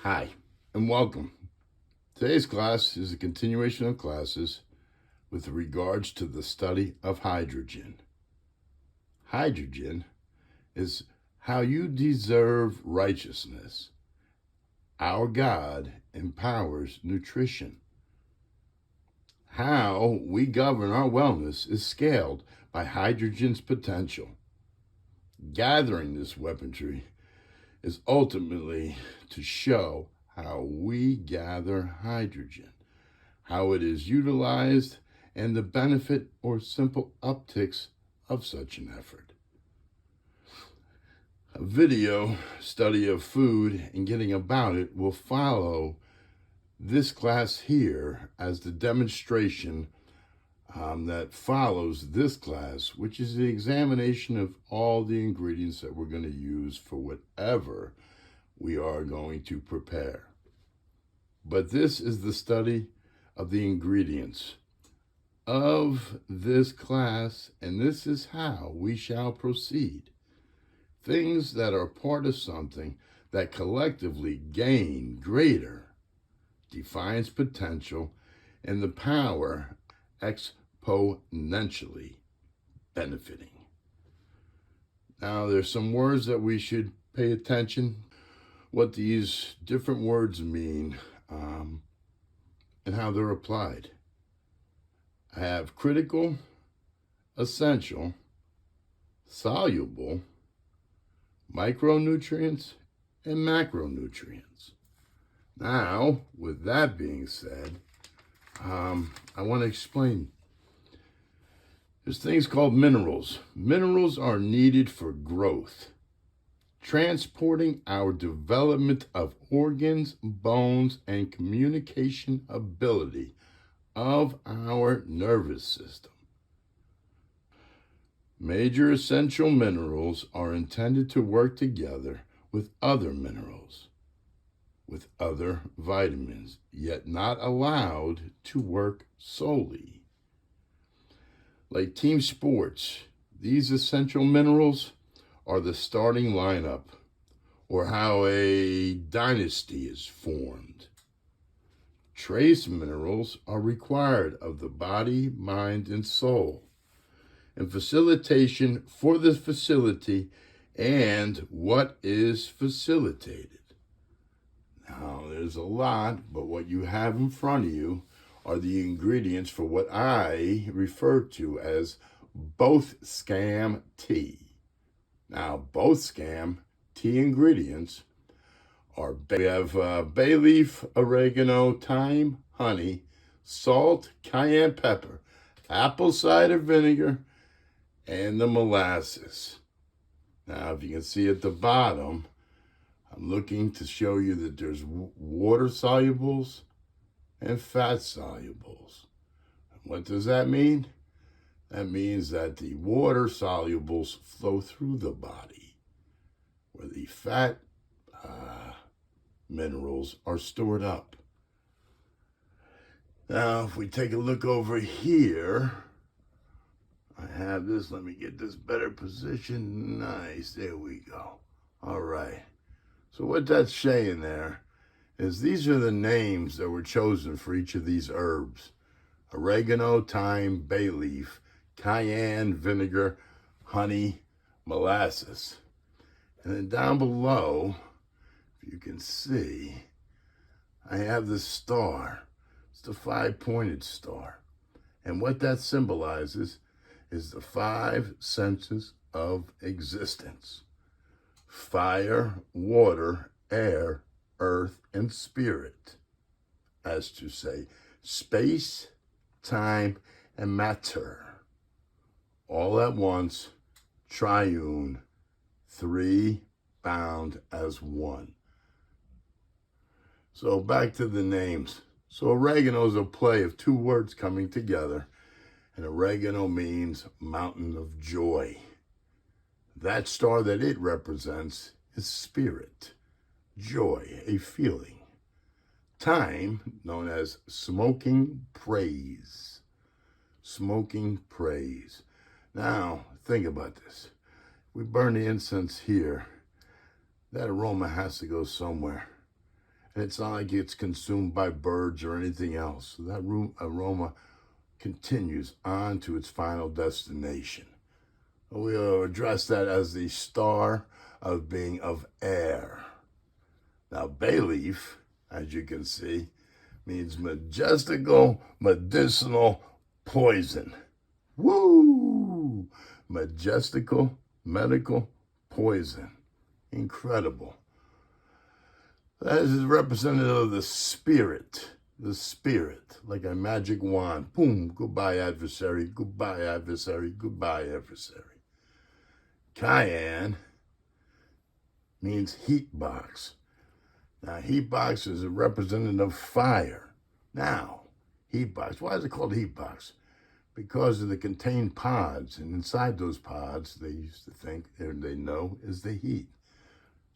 Hi, and welcome. Today's class is a continuation of classes with regards to the study of hydrogen. Hydrogen is how you deserve righteousness. Our God empowers nutrition. How we govern our wellness is scaled by hydrogen's potential. Gathering this weaponry is ultimately to show how we gather hydrogen, how it is utilized, and the benefit or simple upticks of such an effort. A video study of food and getting about it will follow this class here as the demonstration that follows this class, which is the examination of all the ingredients that we're going to use for whatever we are going to prepare. But this is the study of the ingredients of this class, and this is how we shall proceed. Things that are part of something that collectively gain greater, defines potential, and the power exponentially benefiting. Now, there's some words that we should pay attention, what these different words mean, and how they're applied. I have critical, essential, soluble, micronutrients, and macronutrients. Now, with that being said, I want to explain. There's things called minerals. Minerals are needed for growth, transporting our development of organs, bones, and communication ability of our nervous system. Major essential minerals are intended to work together with other minerals, with other vitamins, yet not allowed to work solely. Like team sports, these essential minerals are the starting lineup, or how a dynasty is formed. Trace minerals are required of the body, mind, and soul, and facilitation for the facility and what is facilitated. Now, there's a lot, but what you have in front of you are the ingredients for what I refer to as B.O.T.H.S.C.A.M tea. Now, B.O.T.H.S.C.A.M tea ingredients are, we have bay leaf, oregano, thyme, honey, salt, cayenne pepper, apple cider vinegar, and the molasses. Now, if you can see at the bottom, I'm looking to show you that there's water solubles and fat solubles. What does that mean? That means that the water solubles flow through the body, where the fat minerals are stored up. Now, if we take a look over here, I have this. Let me get this better position. Nice. There we go. All right. So what that's saying there is these are the names that were chosen for each of these herbs: oregano, thyme, bay leaf, cayenne, vinegar, honey, molasses. And then down below, if you can see, I have this star. It's the 5-pointed star. And what that symbolizes is the 5 senses of existence: fire, water, air, earth, and spirit. As to say, space, time, and matter. All at once, triune, 3 bound as one. So back to the names. So oregano is a play of 2 words coming together, and oregano means mountain of joy. That star that it represents is spirit, joy, a feeling. Thyme, known as smoking praise. Smoking praise. Now, think about this. We burn the incense here. That aroma has to go somewhere. and it's not like it's consumed by birds or anything else. So that aroma continues on to its final destination. We'll address that as the star of being of air. Now, bay leaf, as you can see, means majestical medicinal poison. Woo! Majestical medical poison. Incredible. That is representative of the spirit, like a magic wand. Boom, goodbye adversary, goodbye adversary, goodbye adversary. Cayenne means heat box. Now, heat box is a representative of fire. Now, heat box, why is it called heat box? Because of the contained pods, and inside those pods, they used to think, and they know, is the heat.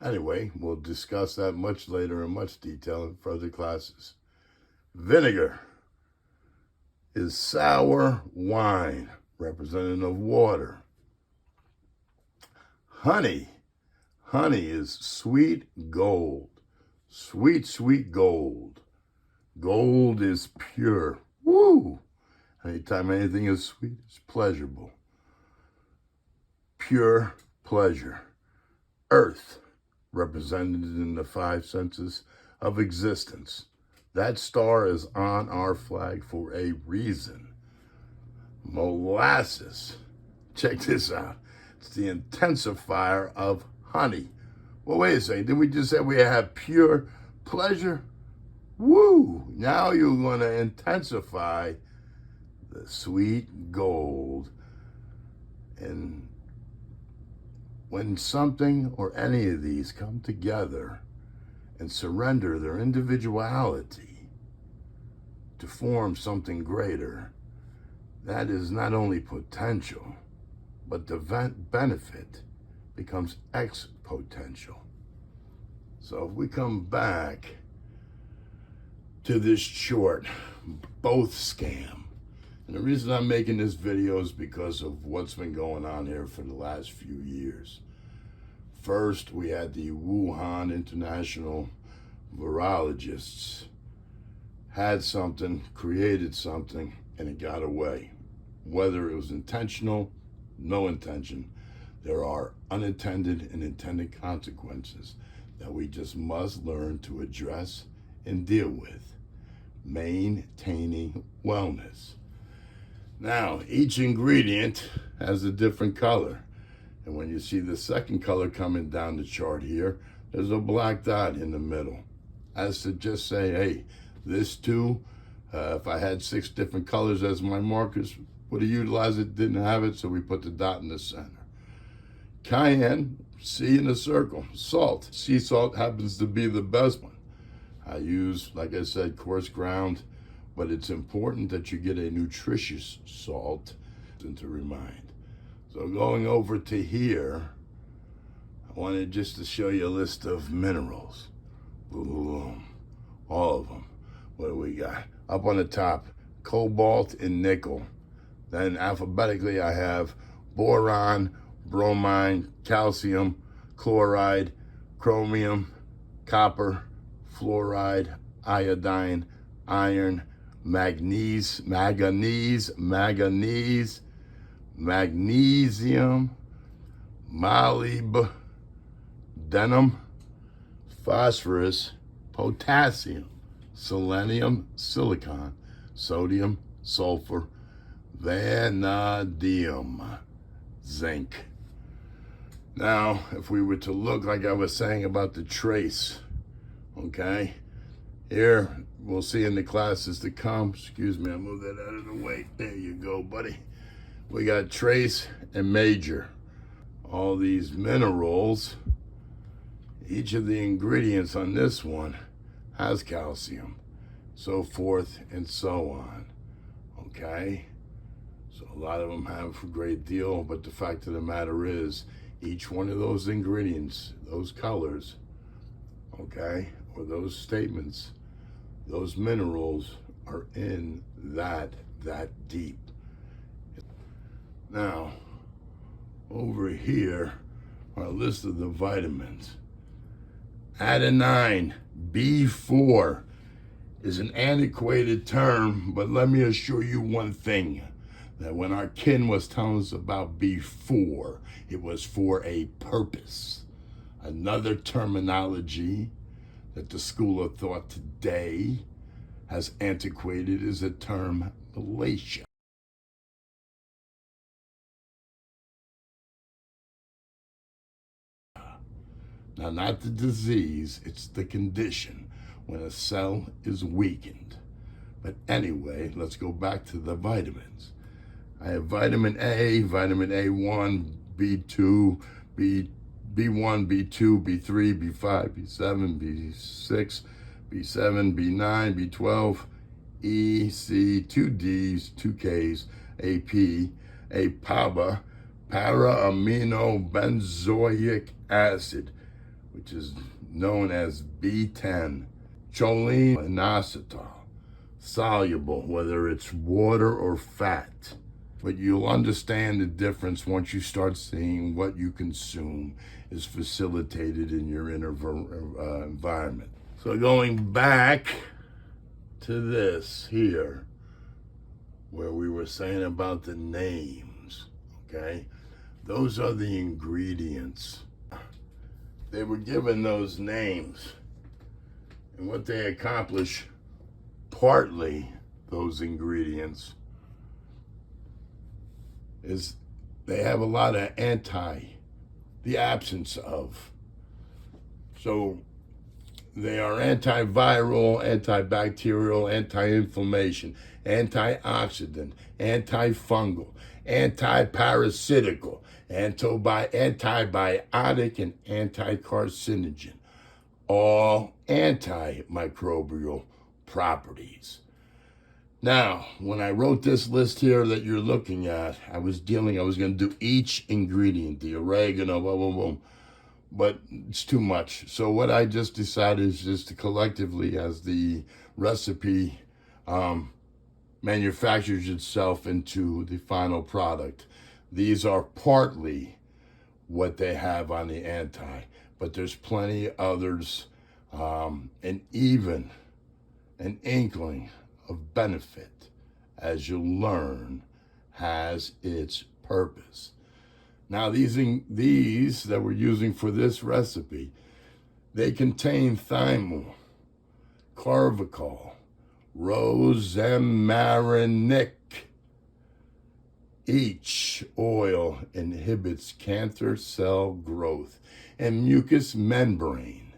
Anyway, we'll discuss that much later in much detail in further classes. Vinegar is sour wine, representative of water. Honey is sweet gold. Sweet, sweet gold. Gold is pure. Woo! Anytime anything is sweet, it's pleasurable. Pure pleasure. Earth, represented in the 5 senses of existence. That star is on our flag for a reason. Molasses. Check this out. It's the intensifier of honey. Well, wait a second. Did we just say we have pure pleasure? Woo! Now you're going to intensify the sweet gold. And when something or any of these come together and surrender their individuality to form something greater, that is not only potential, but the benefit becomes exponential. So if we come back to this short, B.O.T.H.S.C.A.M. And the reason I'm making this video is because of what's been going on here for the last few years. First, we had the Wuhan international virologists had something, created something, and it got away. Whether it was intentional, no intention, there are unintended and intended consequences that we just must learn to address and deal with. Maintaining wellness. Now, each ingredient has a different color. And when you see the second color coming down the chart here, there's a black dot in the middle. As to just say, hey, this too, if I had 6 different colors as my markers, would have utilized it, didn't have it, so we put the dot in the center. Cayenne, C in a circle. Salt, sea salt happens to be the best one. I use, like I said, coarse ground, but it's important that you get a nutritious salt and to remind. So going over to here, I wanted just to show you a list of minerals. Boom, all of them. What do we got? Up on the top, cobalt and nickel. Then alphabetically I have boron, bromine, calcium, chloride, chromium, copper, fluoride, iodine, iron, magnesium, molybdenum, phosphorus, potassium, selenium, silicon, sodium, sulfur, vanadium, zinc. Now, if we were to look like I was saying about the trace, okay, here we'll see in the classes to come. Excuse me, I'll move that out of the way. There you go, buddy. We got trace and major. All these minerals, each of the ingredients on this one has calcium, so forth and so on. Okay? So a lot of them have a great deal, but the fact of the matter is, each one of those ingredients, those colors, okay, or those statements, those minerals are in that deep. Now, over here are a list of the vitamins. Adenine, B4, is an antiquated term, but let me assure you one thing, that when our kin was telling us about B4, it was for a purpose. Another terminology that the school of thought today has antiquated is the term malacia. Now, not the disease, it's the condition when a cell is weakened. But anyway, let's go back to the vitamins. I have vitamin A, vitamin A1, B2, B1, B2, B3, B5, B7, B6, B7, B9, B12, E, C, 2 Ds, 2 Ks, AP, APABA, para-amino-benzoic acid, which is known as B10, choline and inositol, soluble, whether it's water or fat. But you'll understand the difference once you start seeing what you consume is facilitated in your inner environment. So going back to this here, where we were saying about the names, okay? Those are the ingredients. They were given those names, and what they accomplish, partly those ingredients, is they have a lot of the absence of. So they are antiviral, antibacterial, anti-inflammation, antioxidant, antifungal, antiparasitical, antibiotic, and anti-carcinogen. All antimicrobial properties. Now, when I wrote this list here that you're looking at, I was going to do each ingredient, the oregano, blah, blah, blah, but it's too much. So what I just decided is just to collectively, as the recipe manufactures itself into the final product, these are partly what they have on the but there's plenty others, and even an inkling of benefit, as you'll learn, has its purpose. Now, these that we're using for this recipe, they contain thymol, carvacol, rosmarinic. Each oil inhibits cancer cell growth and mucous membrane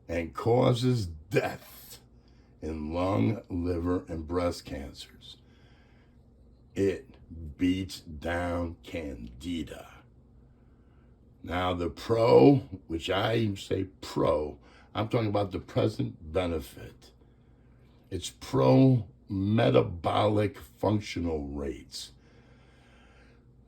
and causes death in lung, liver, and breast cancers. It beats down candida. Now the pro, which I say pro, I'm talking about the present benefit. It's pro-metabolic functional rates.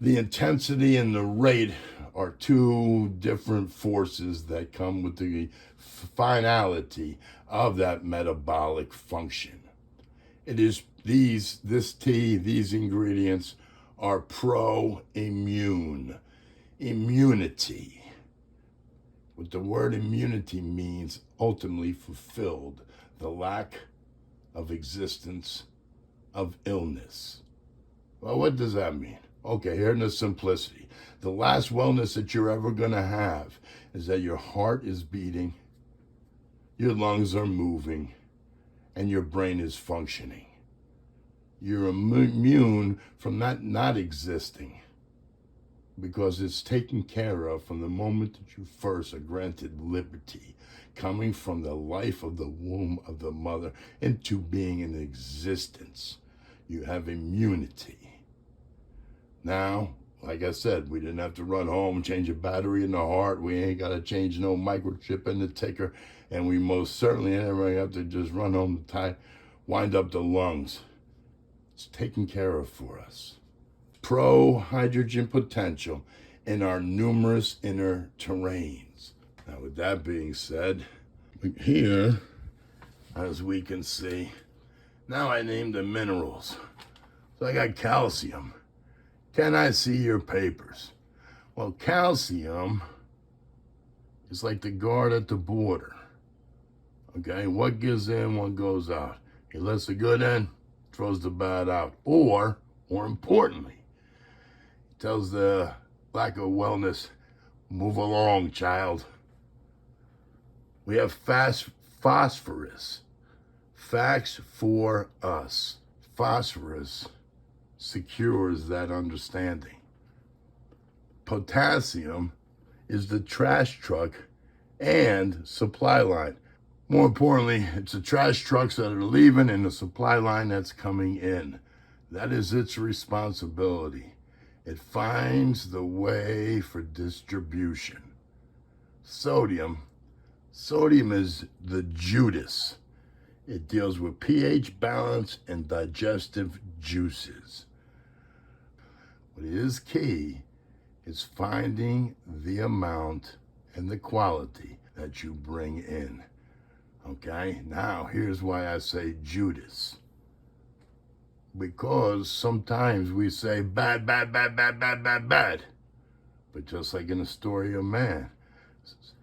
The intensity and the rate are two different forces that come with the finality of that metabolic function. It is these ingredients are pro-immune. Immunity. What the word immunity means, ultimately fulfilled, the lack of existence of illness. Well, what does that mean? Okay, here's the simplicity. The last wellness that you're ever going to have is that your heart is beating, your lungs are moving, and your brain is functioning. You're immune from that not existing, because it's taken care of from the moment that you first are granted liberty, coming from the life of the womb of the mother into being in existence. You have immunity. Now, like I said, we didn't have to run home and change a battery in the heart. We ain't got to change no microchip in the ticker. And we most certainly never have to just run home and wind up the lungs. It's taken care of for us. Pro-hydrogen potential in our numerous inner terrains. Now, with that being said, here, as we can see, now I named the minerals. So I got calcium. Can I see your papers? Well, calcium is like the guard at the border. Okay, what gives in, what goes out. He lets the good in, throws the bad out. Or, more importantly, he tells the lack of wellness, move along, child. We have phosphorus. Facts for us. Phosphorus secures that understanding. Potassium is the trash truck and supply line. More importantly, it's the trash trucks that are leaving and the supply line that's coming in. That is its responsibility. It finds the way for distribution. Sodium is the Judas. It deals with pH balance and digestive juices. What is key is finding the amount and the quality that you bring in. Okay, now here's why I say Judas. Because sometimes we say bad. But just like in the story of man,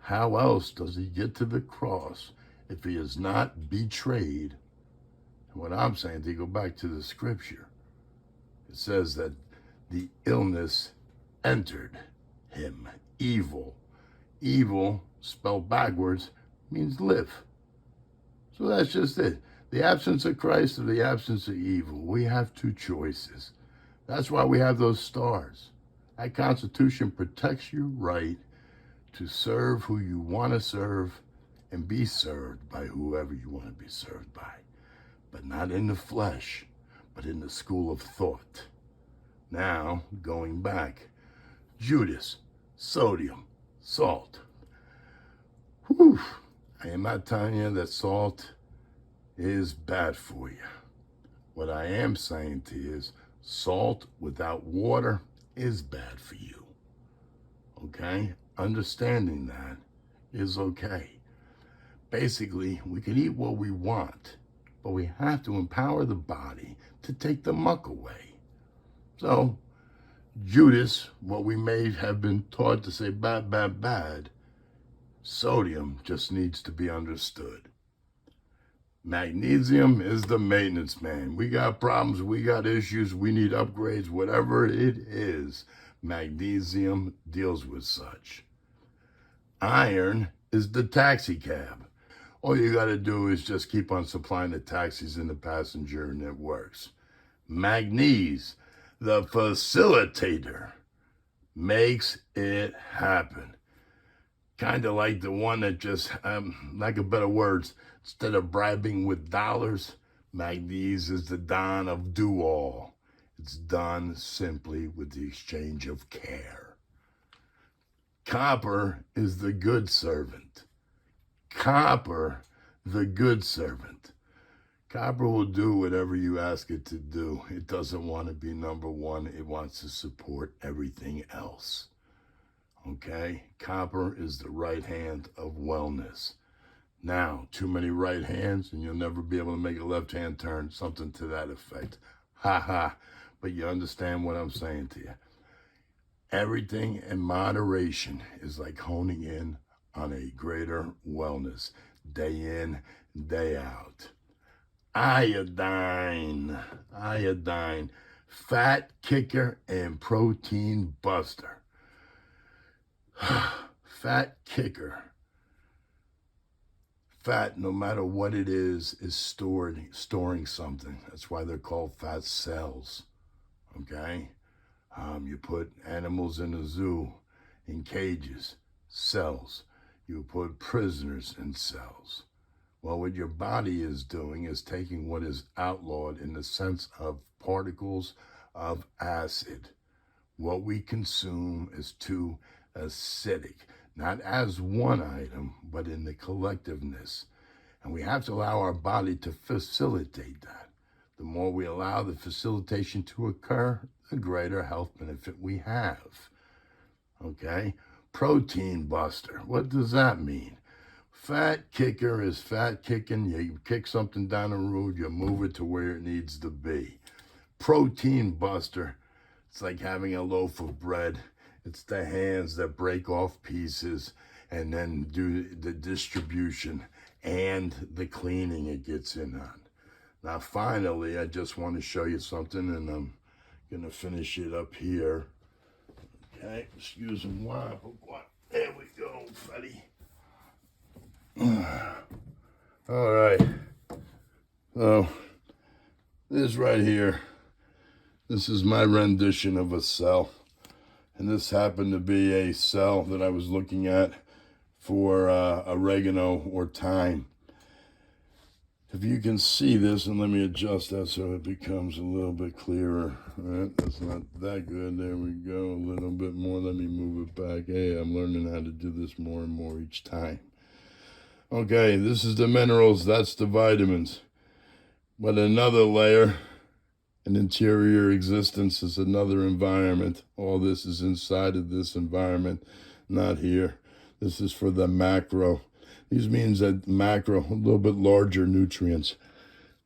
how else does he get to the cross if he is not betrayed? And what I'm saying, to go back to the scripture, it says that the illness entered him. Evil, spelled backwards, means live. So that's just it. The absence of Christ or the absence of evil. We have two choices. That's why we have those stars. That Constitution protects your right to serve who you want to serve and be served by whoever you want to be served by. But not in the flesh, but in the school of thought. Now, going back, Judas, sodium, salt. Whew. I am not telling you that salt is bad for you. What I am saying to you is salt without water is bad for you. Okay? Understanding that is okay. Basically, we can eat what we want, but we have to empower the body to take the muck away. So, Judas, what we may have been taught to say bad, sodium just needs to be understood. Magnesium is the maintenance man. We got problems, we got issues, we need upgrades, whatever it is, magnesium deals with such. Iron is the taxi cab. All you got to do is just keep on supplying the taxis and the passenger and it works. Magnesium, the facilitator, makes it happen. Kind of like the one that just, lack of better words, instead of bribing with dollars, Magnesium is the Don of do-all. It's done simply with the exchange of care. Copper is the good servant. Copper, the good servant. Copper will do whatever you ask it to do. It doesn't want to be number one. It wants to support everything else. Okay? Copper is the right hand of wellness. Now, too many right hands and you'll never be able to make a left hand turn, something to that effect. Ha ha. But you understand what I'm saying to you. Everything in moderation is like honing in on a greater wellness, day in, day out. Iodine, fat kicker and protein buster. Fat kicker. Fat, no matter what it is storing something. That's why they're called fat cells. Okay? You put animals in a zoo, in cages, cells. You put prisoners in cells. Well, what your body is doing is taking what is outlawed in the sense of particles of acid. What we consume is too acidic, not as one item, but in the collectiveness. And we have to allow our body to facilitate that. The more we allow the facilitation to occur, the greater health benefit we have. Okay? Protein buster. What does that mean? Fat kicker is fat kicking. You kick something down the road, you move it to where it needs to be. Protein buster, it's like having a loaf of bread. It's the hands that break off pieces and then do the distribution and the cleaning it gets in on. Now, finally, I just want to show you something, and I'm going to finish it up here. Okay, excuse me. There we go, buddy. All right. So, this right here, this is my rendition of a cell. And this happened to be a cell that I was looking at for oregano or thyme. If you can see this, and let me adjust that so it becomes a little bit clearer. All right, that's not that good. There we go. A little bit more. Let me move it back. Hey, I'm learning how to do this more and more each time. Okay, this is the minerals. That's the vitamins. But another layer, an interior existence, is another environment. All this is inside of this environment, not here. This is for the macro. These means that macro, a little bit larger nutrients.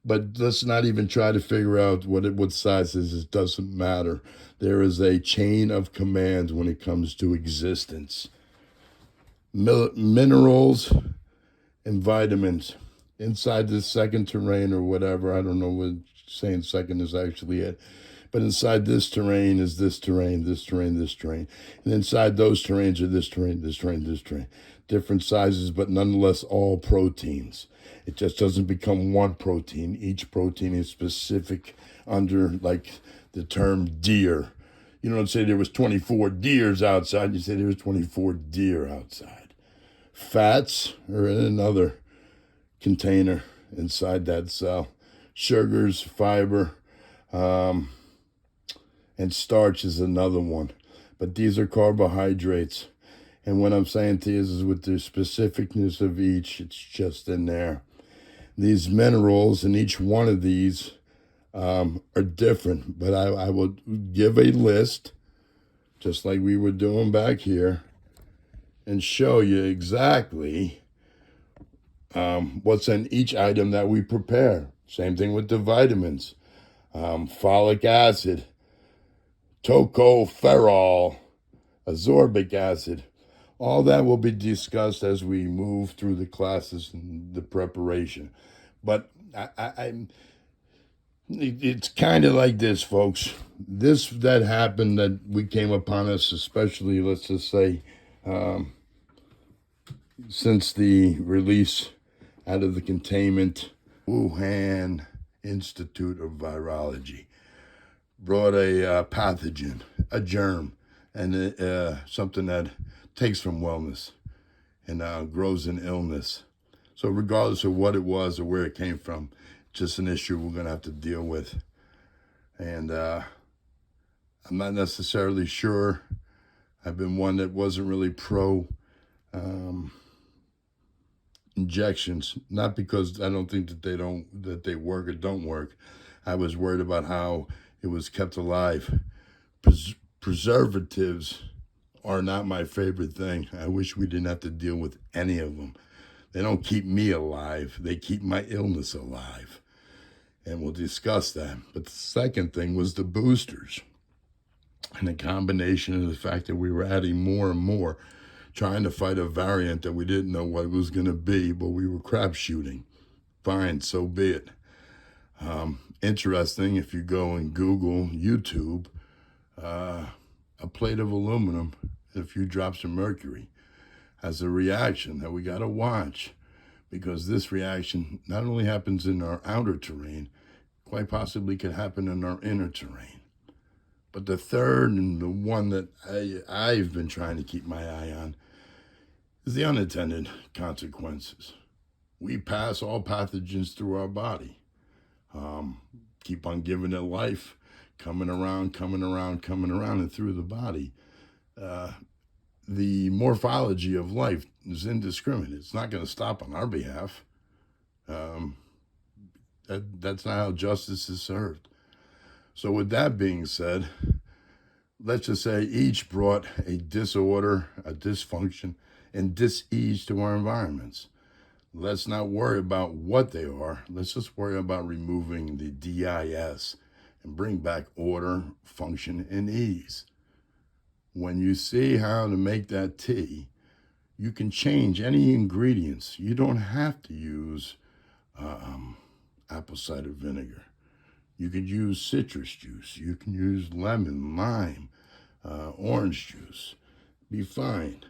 But let's not even try to figure out what size is. It doesn't matter. There is a chain of command when it comes to existence. Minerals and vitamins. Inside this second terrain or whatever, I don't know what saying second is actually it. But inside this terrain is this terrain, this terrain, this terrain. And inside those terrains are this terrain, this terrain, this terrain. Different sizes, but nonetheless all proteins. It just doesn't become one protein. Each protein is specific under, like, the term deer. You don't say there was 24 deers outside. You say there was 24 deer outside. Fats are in another container inside that cell. Sugars, fiber, and starch is another one. But these are carbohydrates. And what I'm saying to you is with the specificness of each, it's just in there. These minerals and each one of these are different. But I will give a list, just like we were doing back here, and show you exactly what's in each item that we prepare. Same thing with the vitamins. Folic acid, tocopherol, ascorbic acid. All that will be discussed as we move through the classes and the preparation. But it's kind of like this, folks. This that happened that we came upon us, especially, let's just say, since the release out of the containment, Wuhan Institute of Virology brought a pathogen, a germ, and something that takes from wellness and grows in illness. So regardless of what it was or where it came from, just an issue we're going to have to deal with. And I'm not necessarily sure. I've been one that wasn't really pro injections, not because I don't think that they work or don't work. I was worried about how it was kept alive. Preservatives are not my favorite thing. I wish we didn't have to deal with any of them. They don't keep me alive. They keep my illness alive. And we'll discuss that. But the second thing was the boosters. And the combination of the fact that we were adding more and more, trying to fight a variant that we didn't know what it was going to be, but we were crap shooting. Fine, so be it. Interesting, if you go and Google YouTube, a plate of aluminum and a few drops of mercury has a reaction that we got to watch, because this reaction not only happens in our outer terrain, quite possibly could happen in our inner terrain. But the third, and the one that I've been trying to keep my eye on, is the unintended consequences. We pass all pathogens through our body. Keep on giving it life, coming around, and through the body. The morphology of life is indiscriminate. It's not going to stop on our behalf. That's not how justice is served. So with that being said, let's just say each brought a disorder, a dysfunction, and dis-ease to our environments. Let's not worry about what they are. Let's just worry about removing the DIS and bring back order, function, and ease. When you see how to make that tea, You can change any ingredients. You don't have to use apple cider vinegar. You could use citrus juice. You can use lemon, lime, orange juice. Be fine.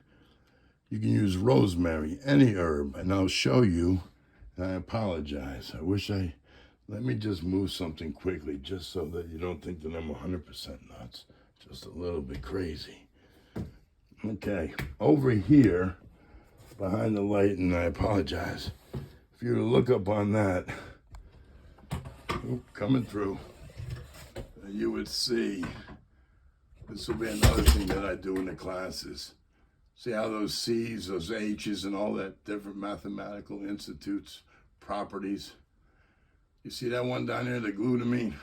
You can use rosemary, any herb, and I'll show you. And I apologize. Let me just move something quickly just so that you don't think that I'm 100% nuts. Just a little bit crazy. Okay, over here, behind the light, and I apologize. If you were to look up on that, coming through, you would see, this will be another thing that I do in the classes. See how those C's, those H's, and all that different mathematical institutes, properties. You see that one down there, the glutamine?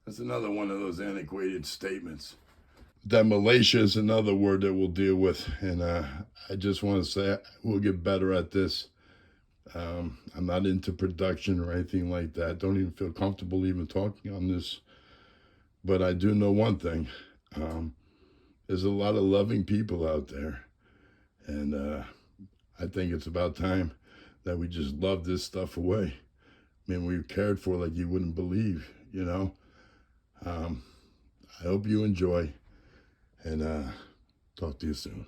That's another one of those antiquated statements. That Malaysia is another word that we'll deal with. And I just want to say we'll get better at this. I'm not into production or anything like that. Don't even feel comfortable even talking on this. But I do know one thing. There's a lot of loving people out there. And I think it's about time that we just love this stuff away. I mean, we've cared for like you wouldn't believe, you know. I hope you enjoy, and talk to you soon.